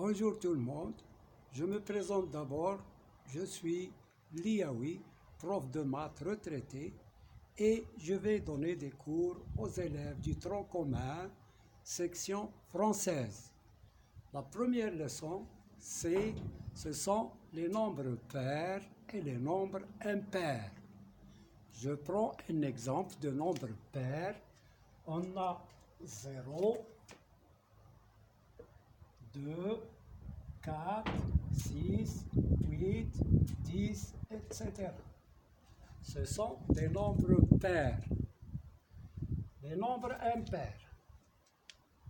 Bonjour tout le monde, je me présente d'abord, je suis Liaoui, prof de maths retraité et je vais donner des cours aux élèves du tronc commun, section française. La première leçon, ce sont les nombres pairs et les nombres impairs. Je prends un exemple de nombre pair. On a 0, 2, 4, 6, 8, 10, etc. Ce sont des nombres pairs. Les nombres impairs.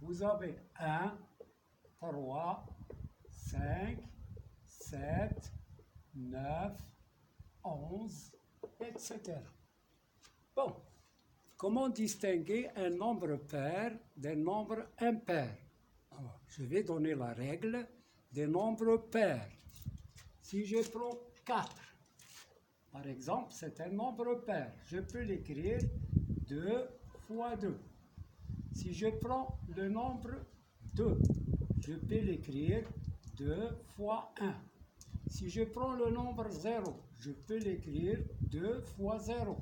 Vous avez 1, 3, 5, 7, 9, 11, etc. Bon, comment distinguer un nombre pair d'un nombre impair? Alors, je vais donner la règle des nombres pairs. Si je prends 4, par exemple, c'est un nombre pair. Je peux l'écrire 2 fois 2. Si je prends le nombre 2, je peux l'écrire 2 fois 1. Si je prends le nombre 0, je peux l'écrire 2 fois 0.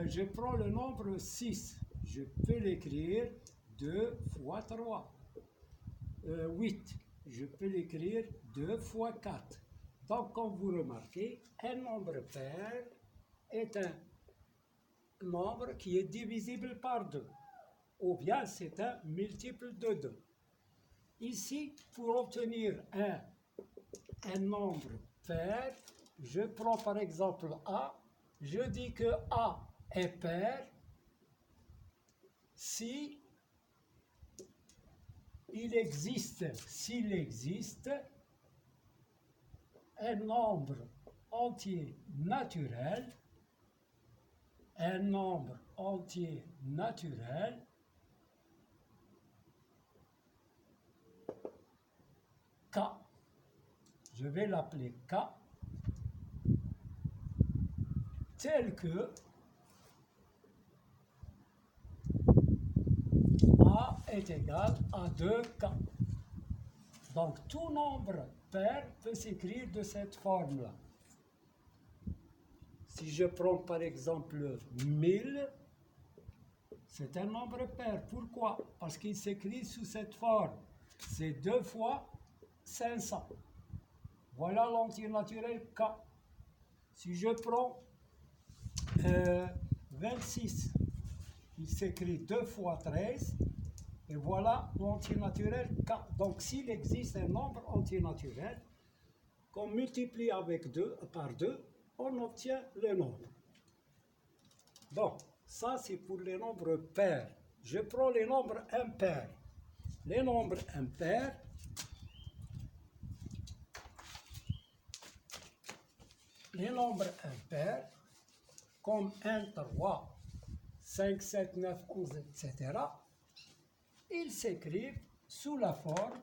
Je prends le nombre 6, je peux l'écrire 2 fois 3. 8, je peux l'écrire 2 fois 4. Donc, comme vous remarquez, un nombre pair est un nombre qui est divisible par 2, ou bien c'est un multiple de 2. Ici, pour obtenir un nombre pair, je prends par exemple A, je dis que A est pair si s'il existe un nombre entier naturel, K, je vais l'appeler K, tel que A est égal à 2K. Donc, tout nombre pair peut s'écrire de cette forme-là. Si je prends par exemple 1000, c'est un nombre pair. Pourquoi? Parce qu'il s'écrit sous cette forme. C'est 2 fois 500. Voilà l'entier naturel K. Si je prends 26, il s'écrit 2 fois 13. Et voilà l'entier naturel K. Donc, s'il existe un nombre entier naturel, qu'on multiplie par 2, on obtient le nombre. Bon, ça c'est pour les nombres pairs. Je prends les nombres impairs. Les nombres impairs, comme 1, 3, 5, 7, 9, 11, etc., ils s'écrivent sous la forme.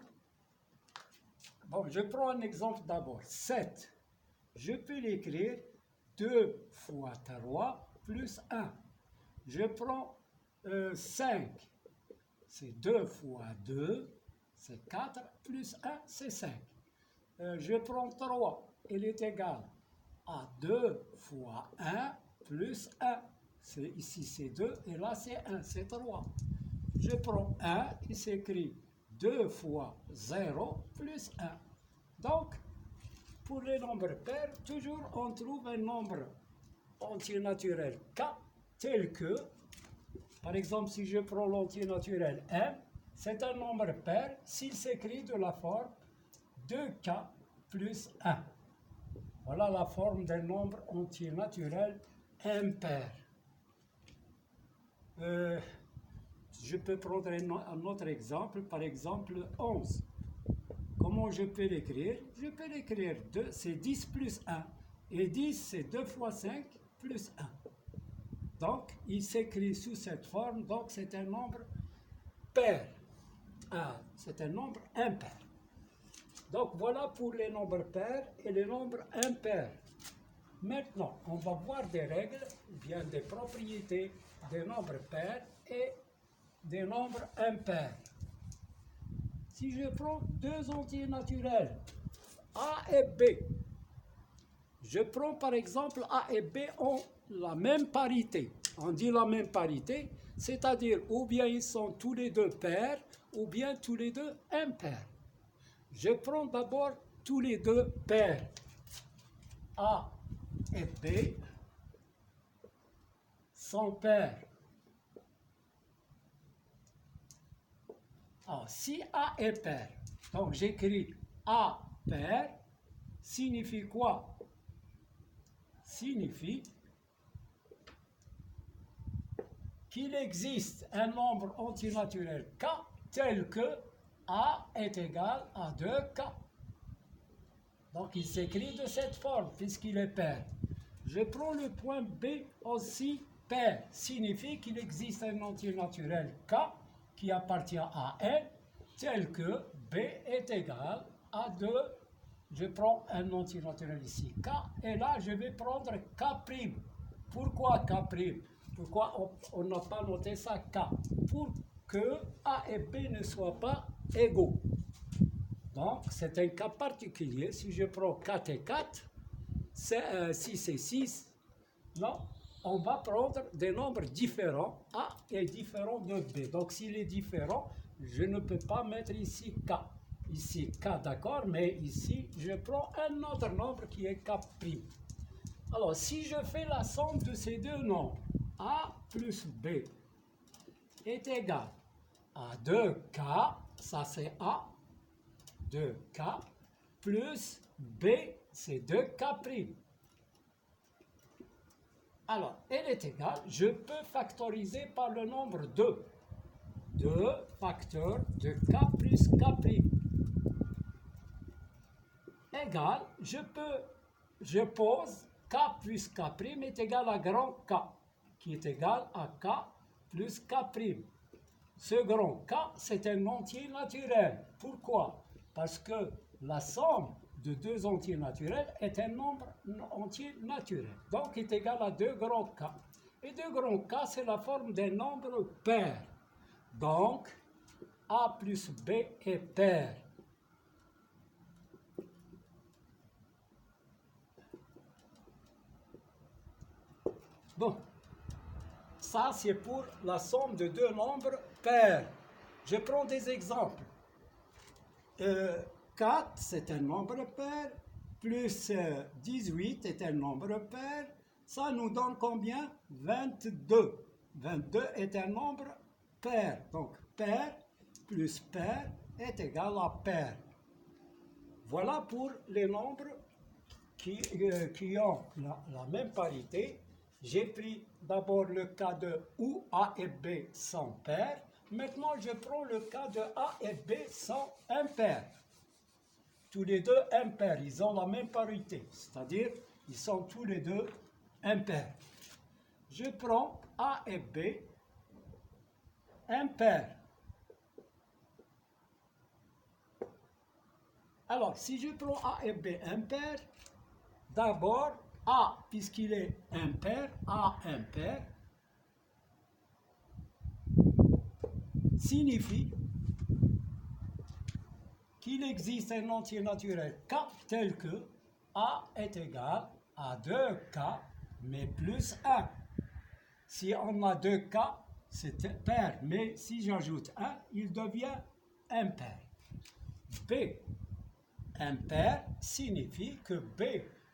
Bon, je prends un exemple d'abord. 7. Je peux l'écrire 2 fois 3 plus 1. Je prends 5. C'est 2 fois 2, c'est 4, plus 1, c'est 5. Je prends 3. Il est égal à 2 fois 1 plus 1. Ici c'est 2 et là c'est 1, c'est 3. Je prends 1, il s'écrit 2 fois 0 plus 1. Donc, pour les nombres pairs, toujours on trouve un nombre entier naturel K tel que, par exemple, si je prends l'entier naturel M, c'est un nombre pair s'il s'écrit de la forme 2K plus 1. Voilà la forme d'un nombre entier naturel impair. Je peux prendre un autre exemple, par exemple 11. Comment je peux l'écrire? Je peux l'écrire 2, c'est 10 plus 1. Et 10, c'est 2 fois 5 plus 1. Donc, il s'écrit sous cette forme, donc c'est un nombre pair. C'est un nombre impair. Donc, voilà pour les nombres pairs et les nombres impairs. Maintenant, on va voir des règles, bien des propriétés des nombres pairs et des nombres impairs. Si je prends deux entiers naturels, A et B, je prends par exemple A et B ont la même parité. On dit la même parité, c'est-à-dire ou bien ils sont tous les deux pairs, ou bien tous les deux impairs. Je prends d'abord tous les deux pairs. A et B sont pairs. Alors, si A est pair, donc j'écris A pair, signifie quoi? Signifie qu'il existe un nombre antinaturel K tel que A est égal à 2K. Donc il s'écrit de cette forme puisqu'il est pair. Je prends le point B aussi pair, signifie qu'il existe un entier naturel K qui appartient à N tel que B est égal à 2. Je prends un entier naturel ici K et là je vais prendre K'. Pourquoi K'? Pourquoi on n'a pas noté ça K? Pour que A et B ne soient pas égaux. Donc, c'est un cas particulier. Si je prends 4 et 4, 6 et 6, non, on va prendre des nombres différents. A est différent de B. Donc, s'il est différent, je ne peux pas mettre ici K. Ici K, d'accord, mais ici, je prends un autre nombre qui est K'. Alors, si je fais la somme de ces deux nombres, A plus B est égal à 2K, ça c'est A, 2K, plus B, c'est 2K'. Alors, elle est égale, je peux factoriser par le nombre 2. 2 facteur de K plus K'. Égal, je pose K plus K' est égal à grand K, qui est égal à K plus K'. Ce grand K, c'est un entier naturel. Pourquoi? Parce que la somme de deux entiers naturels est un nombre entier naturel. Donc, est égal à 2 grands K. Et 2 grands K, c'est la forme d'un nombre pair. Donc, A plus B est pair. Bon, ça c'est pour la somme de deux nombres pairs. Je prends des exemples. 4, c'est un nombre pair, plus 18 est un nombre pair. Ça nous donne combien? 22. 22 est un nombre pair. Donc, pair plus pair est égal à pair. Voilà pour les nombres qui ont la même parité. J'ai pris d'abord le cas de où A et B sont pairs. Maintenant, je prends le cas de A et B sont impairs. Tous les deux impairs, ils ont la même parité, c'est-à-dire ils sont tous les deux impairs. Je prends A et B impairs. Alors, si je prends A et B impairs, d'abord, A, puisqu'il est impair, A impair, signifie qu'il existe un entier naturel K tel que A est égal à 2K, mais plus 1. Si on a 2K, c'est pair, mais si j'ajoute 1, il devient impair. B impair signifie que B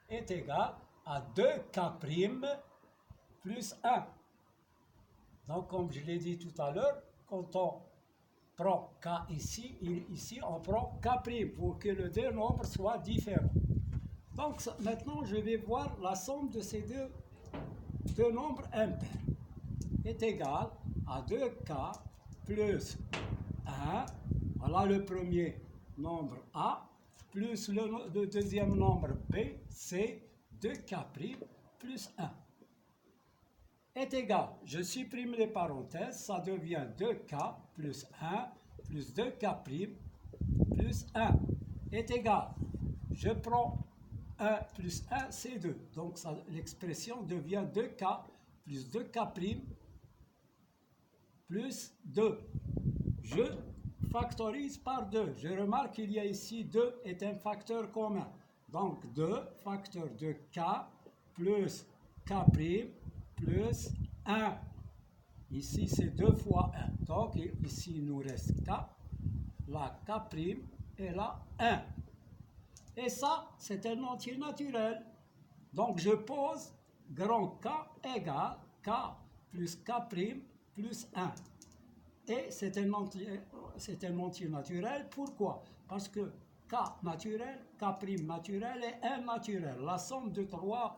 est égal à 2K' plus 1. Donc, comme je l'ai dit tout à l'heure, quand on prend K ici, ici on prend K' pour que les deux nombres soient différents. Donc, maintenant, je vais voir la somme de ces deux nombres impairs est égale à 2K plus 1. Voilà le premier nombre A, plus le deuxième nombre B, c'est 2K' plus 1. Est égal, je supprime les parenthèses, ça devient 2K plus 1 plus 2K' plus 1 est égal. Je prends 1 plus 1, c'est 2. Donc l'expression devient 2K plus 2K' plus 2. Je factorise par 2. Je remarque qu'il y a ici 2 est un facteur commun. Donc 2 facteur de k plus k' plus 1. Ici c'est 2 fois 1. Donc ici il nous reste k, la k' et la 1. Et ça c'est un entier naturel. Donc je pose grand K égale K plus K' plus 1. Et c'est un entier naturel. Pourquoi? Parce que K naturel, K' naturel et 1 naturel. La somme de 3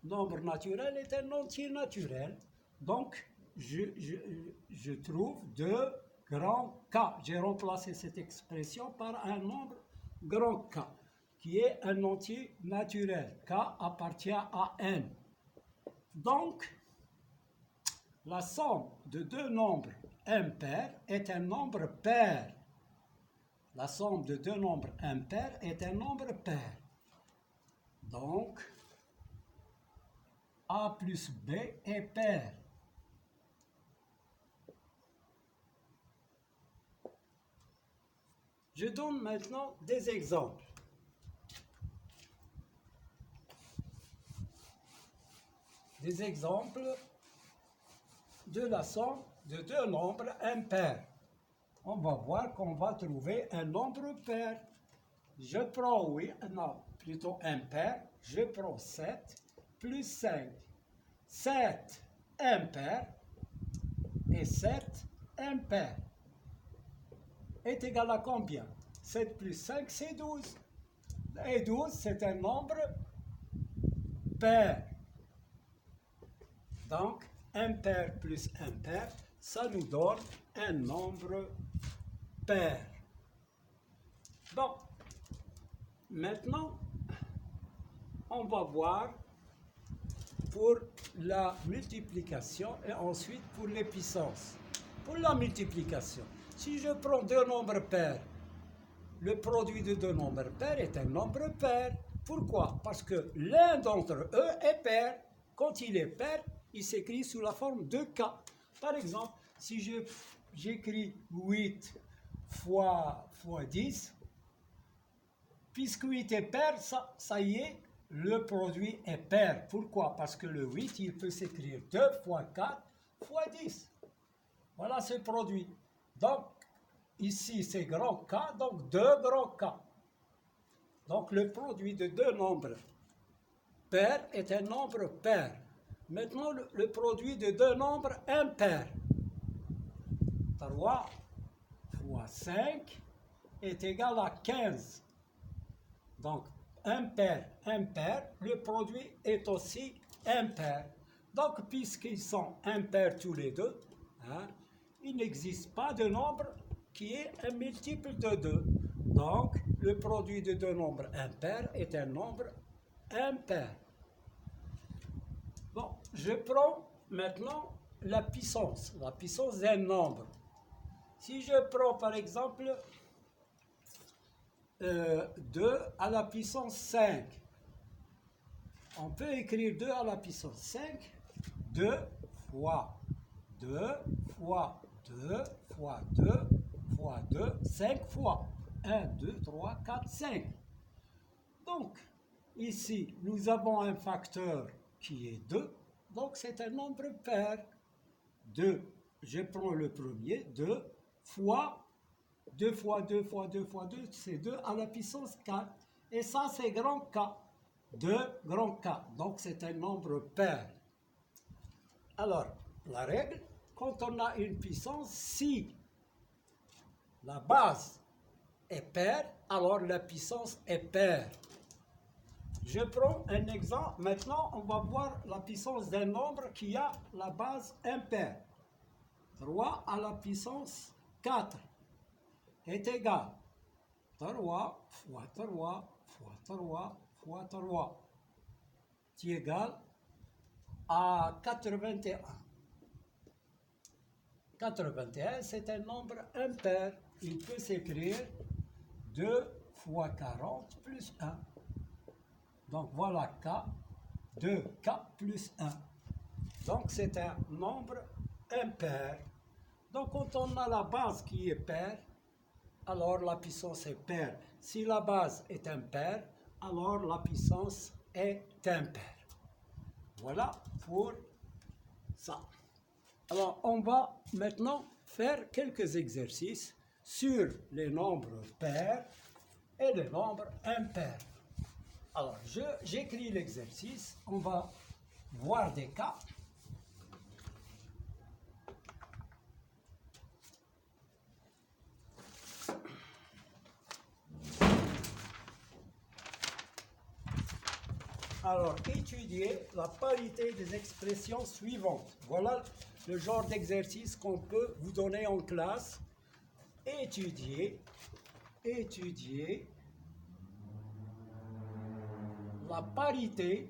nombres naturels est un entier naturel. Donc je trouve 2 grand K. J'ai remplacé cette expression par un nombre grand K, qui est un entier naturel. K appartient à n. Donc, la somme de deux nombres impairs est un nombre pair. La somme de deux nombres impairs est un nombre pair. Donc, A plus B est pair. Je donne maintenant des exemples. Des exemples de la somme de deux nombres impairs. On va voir qu'on va trouver un nombre pair. Je prends, plutôt impair. Je prends 7 plus 5. 7 impair et 7 impair est égal à combien? 7 plus 5, c'est 12. Et 12, c'est un nombre pair. Donc, impair plus impair, ça nous donne un nombre pair. Bon, maintenant, on va voir pour la multiplication et ensuite pour les puissances. Pour la multiplication, si je prends deux nombres pairs, le produit de deux nombres pairs est un nombre pair. Pourquoi? Parce que l'un d'entre eux est pair. Quand il est pair, il s'écrit sous la forme de K. Par exemple, si j'écris 8 fois 10, puisque 8 est pair, ça y est, le produit est pair. Pourquoi? Parce que le 8, il peut s'écrire 2 fois 4 fois 10. Voilà ce produit. Donc, ici, c'est grand K, donc 2 grands K. Donc, le produit de deux nombres pairs est un nombre pair. Maintenant, le produit de deux nombres impairs. 3 fois 5 est égal à 15. Donc, impair, le produit est aussi impair. Donc, puisqu'ils sont impairs tous les deux, il n'existe pas de nombre qui est un multiple de 2. Donc, le produit de deux nombres impairs est un nombre impair. Bon, je prends maintenant la puissance d'un nombre. Si je prends par exemple 2 à la puissance 5, on peut écrire 2 à la puissance 5, 2 fois 2 fois 2 fois 2 fois 2, 5 fois 1, 2, 3, 4, 5. Donc, ici, nous avons un facteur qui est 2, donc c'est un nombre pair. 2, je prends le premier, 2 fois 2 fois 2 fois 2 fois 2, c'est 2 à la puissance 4. Et ça, c'est grand K. 2 grand K. Donc, c'est un nombre pair. Alors, la règle, quand on a une puissance, si la base est paire, alors la puissance est paire. Je prends un exemple. Maintenant, on va voir la puissance d'un nombre qui a la base impaire. 3 à la puissance 4 est égal 3 fois 3 fois 3 fois 3 qui est égal à 81. 81, c'est un nombre impair. Il peut s'écrire 2 fois 40 plus 1. Donc voilà K, 2K plus 1. Donc c'est un nombre impair. Donc quand on a la base qui est paire, alors la puissance est paire. Si la base est impaire, alors la puissance est impaire. Voilà pour ça. Alors, on va maintenant faire quelques exercices sur les nombres pairs et les nombres impairs. Alors, j'écris l'exercice. On va voir des cas. Alors, étudier la parité des expressions suivantes. Voilà le genre d'exercice qu'on peut vous donner en classe. Étudier la parité.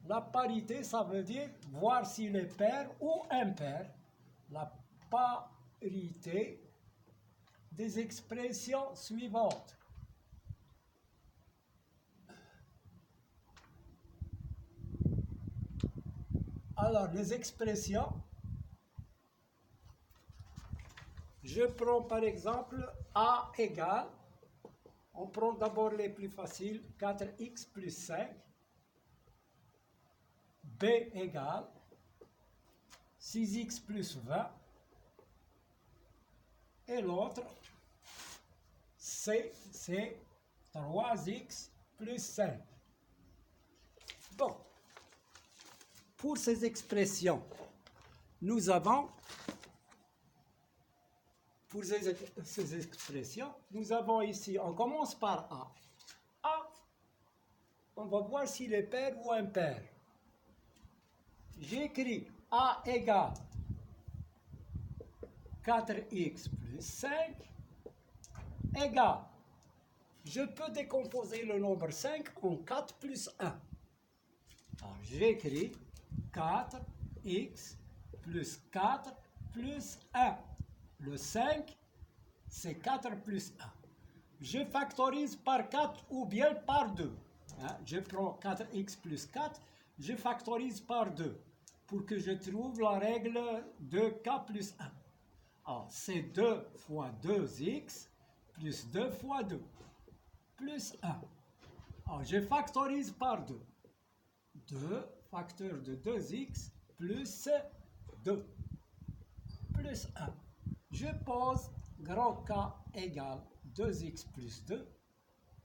La parité, ça veut dire voir s'il est pair ou impair. La parité des expressions suivantes. Alors, les expressions, je prends par exemple A égale, on prend d'abord les plus faciles, 4x plus 5, B égale 6x plus 20, et l'autre, C, c'est 3x plus 5. Bon. Pour ces expressions, nous avons, ici, on commence par A. A, on va voir s'il est pair ou impair. J'écris A égale 4x plus 5 égale, je peux décomposer le nombre 5 en 4 plus 1. Alors, j'écris 4x plus 4 plus 1. Le 5, c'est 4 plus 1. Je factorise par 4 ou bien par 2. Je prends 4x plus 4, je factorise par 2 pour que je trouve la règle de k plus 1. Alors, c'est 2 fois 2x plus 2 fois 2 plus 1. Alors, je factorise par 2. 2 facteur de 2x plus 2 plus 1. Je pose grand K égale 2x plus 2,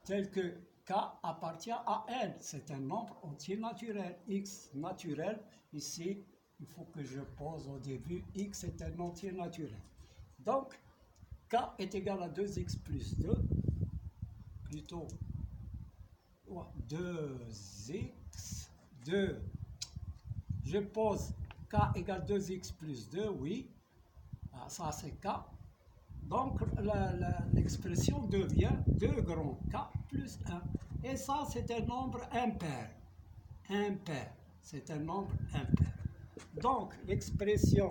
tel que K appartient à n. C'est un nombre entier naturel. X naturel, ici, il faut que je pose au début, x est un entier naturel. Donc, K est égal à 2x plus 2, plutôt 2x, 2. Je pose K égale 2x plus 2, oui. Ça, c'est K. Donc, l'expression devient 2 grand K plus 1. Et ça, c'est un nombre impair. Impair. C'est un nombre impair. Donc, l'expression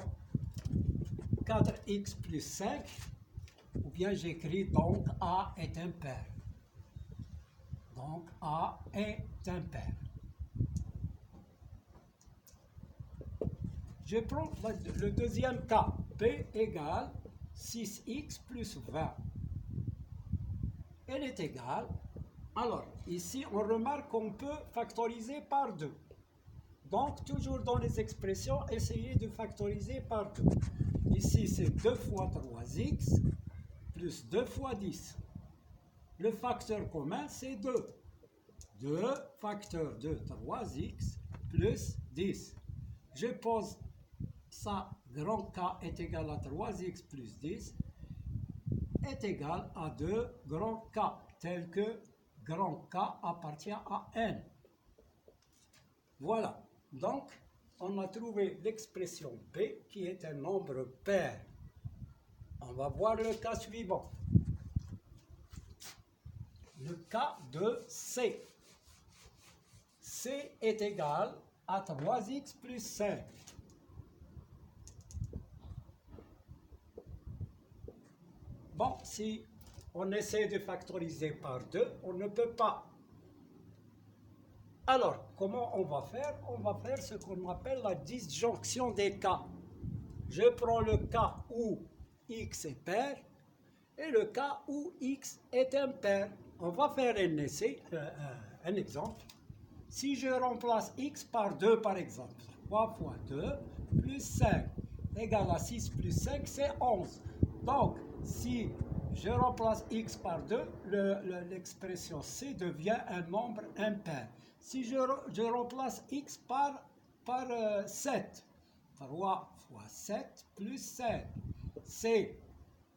4x plus 5, ou bien j'écris donc A est impair. Donc, A est impair. Je prends le deuxième cas. P égale 6x plus 20. Elle est égale. Alors, ici, on remarque qu'on peut factoriser par 2. Donc, toujours dans les expressions, essayez de factoriser par 2. Ici, c'est 2 fois 3x plus 2 fois 10. Le facteur commun, c'est 2. 2 facteur de 3x plus 10. Je pose ça, grand K est égal à 3x plus 10 est égal à 2 grand K, tel que grand K appartient à n. Voilà. Donc, on a trouvé l'expression P qui est un nombre pair. On va voir le cas suivant. Le cas de C. C est égal à 3x plus 5. Bon, si on essaie de factoriser par 2, on ne peut pas. Alors, comment on va faire? On va faire ce qu'on appelle la disjonction des cas. Je prends le cas où x est pair et le cas où x est impair. On va faire un essai, un exemple. Si je remplace x par 2 par exemple, 3 fois 2 plus 5 égale à 6 plus 5, c'est 11. Donc, si je remplace x par 2, l'expression c devient un nombre impair. Si je remplace x par 7, 3 fois 7 plus 5, c'est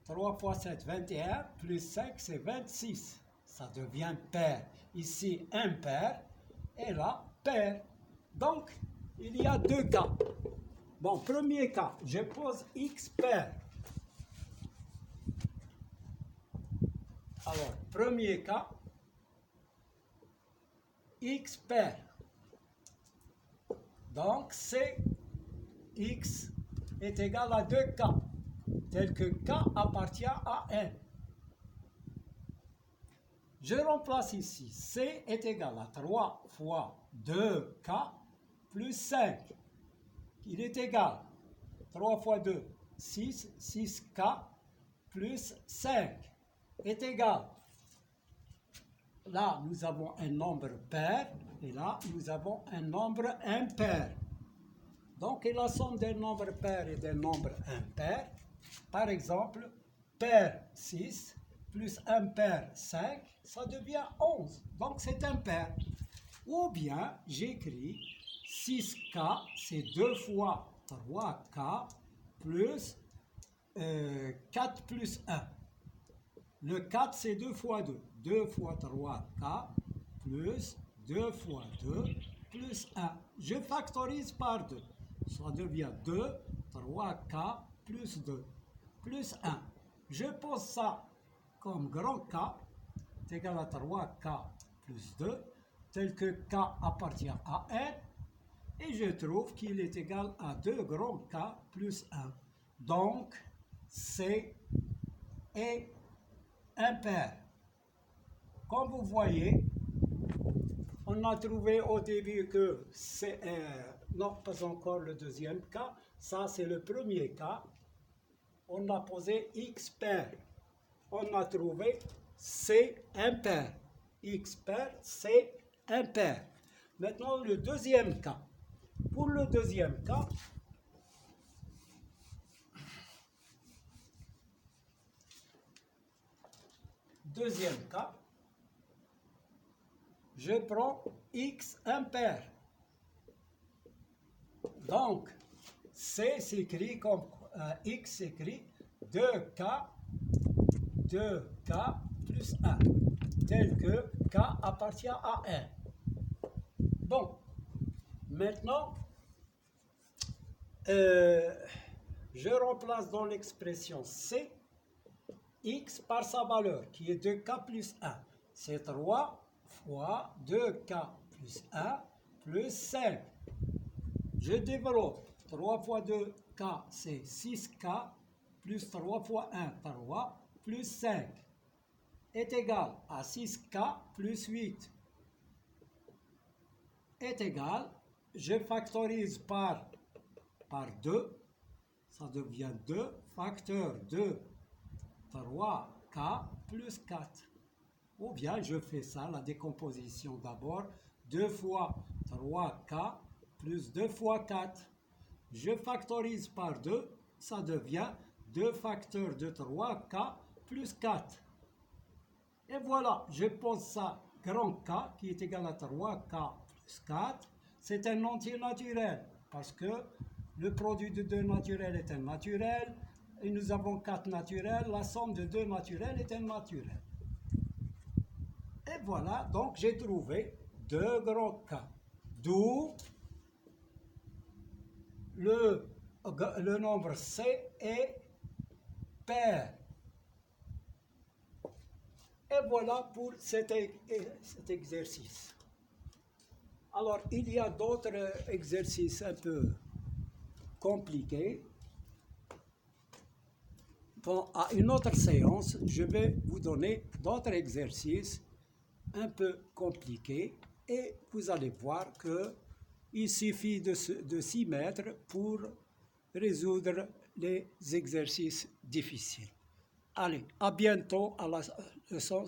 3 fois 7, 21, plus 5, c'est 26. Ça devient pair. Ici, impair, et là, pair. Donc, il y a deux cas. Bon, premier cas, je pose x pair. Alors, premier cas, x pair. Donc, c'est x est égal à 2k, tel que k appartient à n. Je remplace ici, c est égal à 3 fois 2k plus 5. Il est égal, 3 fois 2, 6, 6k plus 5 est égal. Là, nous avons un nombre pair, et là, nous avons un nombre impair. Donc, la somme des nombres pairs et des nombres impairs, par exemple, pair 6 plus impair 5, ça devient 11. Donc, c'est impair. Ou bien, j'écris 6k, c'est 2 fois 3k plus 4 plus 1. Le 4, c'est 2 fois 2. 2 fois 3k plus 2 fois 2 plus 1. Je factorise par 2. Ça devient 2, 3k plus 2 plus 1. Je pose ça comme grand K est égal à 3k plus 2, tel que k appartient à n, et je trouve qu'il est égal à 2 grand K plus 1. Donc, C est impair. Comme vous voyez, on a trouvé au début que c'est non, pas encore le deuxième cas. Ça, c'est le premier cas. On a posé x pair. On a trouvé c impair. X pair, c impair. Maintenant, le deuxième cas. Pour le deuxième cas, je prends x impair. Donc, C s'écrit comme x s'écrit 2k plus 1, tel que k appartient à 1. Bon, maintenant, je remplace dans l'expression C x par sa valeur, qui est 2k plus 1. C'est 3 fois 2k plus 1 plus 5. Je développe. 3 fois 2k, c'est 6k, plus 3 fois 1, 3, plus 5, est égal à 6k plus 8, est égal, je factorise par 2, ça devient 2, facteur de 3k plus 4. Ou bien je fais ça, la décomposition d'abord, 2 fois 3k plus 2 fois 4. Je factorise par 2, ça devient 2 facteurs de 3k plus 4. Et voilà, je pose ça grand K qui est égal à 3k plus 4. C'est un entier naturel parce que le produit de 2 naturels est un naturel et nous avons 4 naturels. La somme de 2 naturels est un naturel. Et voilà, donc j'ai trouvé 2 grands K. D'où le nombre C est pair. Et voilà pour cet exercice. Alors, il y a d'autres exercices un peu compliqués. Bon, à une autre séance, je vais vous donner d'autres exercices un peu compliqués et vous allez voir qu'il suffit de s'y mettre pour résoudre les exercices difficiles. Allez, à bientôt à la leçon